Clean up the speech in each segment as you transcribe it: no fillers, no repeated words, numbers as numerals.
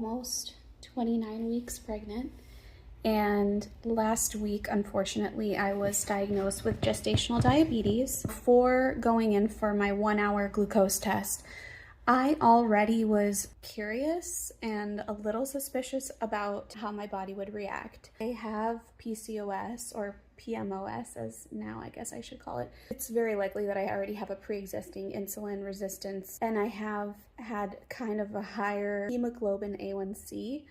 almost 29 weeks pregnant. And last week, unfortunately, I was diagnosed with gestational diabetes. Before going in for my 1-hour glucose test, I already was curious and a little suspicious about how my body would react. I have PCOS, or PMOS, as now I guess I should call it. It's very likely that I already have a pre-existing insulin resistance, and I have had kind of a higher hemoglobin A1C.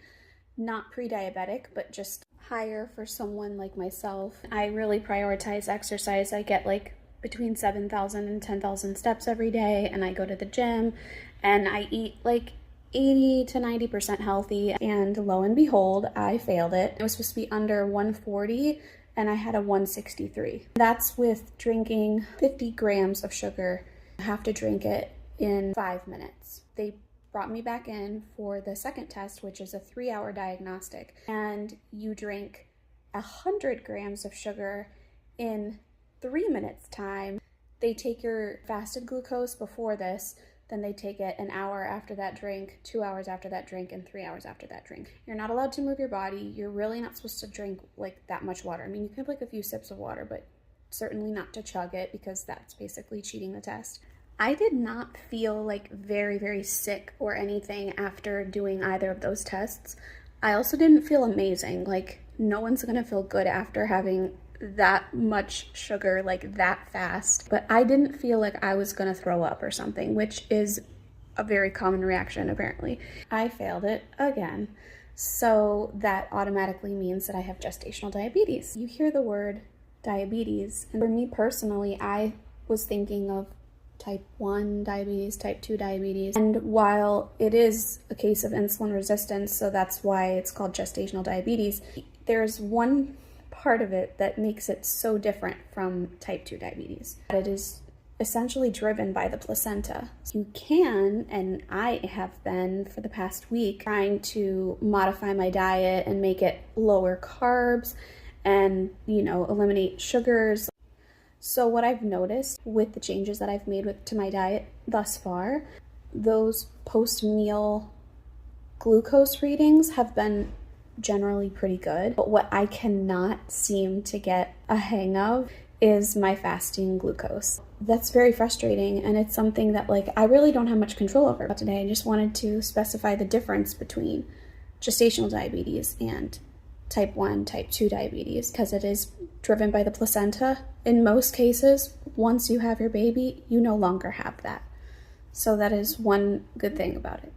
Not pre-diabetic, but just higher for someone like myself. I really prioritize exercise. I get like between 7,000 and 10,000 steps every day, and I go to the gym, and I eat like 80 to 90% healthy, and lo and behold, I failed it. It was supposed to be under 140, and I had a 163. That's with drinking 50 grams of sugar. I have to drink it in 5 minutes. They brought me back in for the second test, which is a 3-hour diagnostic, and you drink 100 grams of sugar in 3 minutes time. They take your fasted glucose before this, then they take it an hour after that drink, 2 hours after that drink, and 3 hours after that drink. You're not allowed to move your body. You're really not supposed to drink like that much water. I mean, you can have like a few sips of water, but certainly not to chug it, because that's basically cheating the test. I did not feel like very sick or anything after doing either of those tests. I also didn't feel amazing. Like, no one's gonna feel good after having that much sugar like that fast. But I didn't feel like I was gonna throw up or something, which is a very common reaction apparently. I failed it again. So that automatically means that I have gestational diabetes. You hear the word diabetes, and for me personally, I was thinking of type 1 diabetes, type 2 diabetes. And while it is a case of insulin resistance, so that's why it's called gestational diabetes, there's one part of it that makes it so different from type 2 diabetes. It is essentially driven by the placenta. You can, and I have been for the past week, trying to modify my diet and make it lower carbs and, eliminate sugars. So what I've noticed with the changes that I've made to my diet thus far, those post-meal glucose readings have been generally pretty good. But what I cannot seem to get a hang of is my fasting glucose. That's very frustrating, and it's something that I really don't have much control over. But today I just wanted to specify the difference between gestational diabetes and type 1, type 2 diabetes, because it is driven by the placenta. In most cases, once you have your baby, you no longer have that. So that is one good thing about it.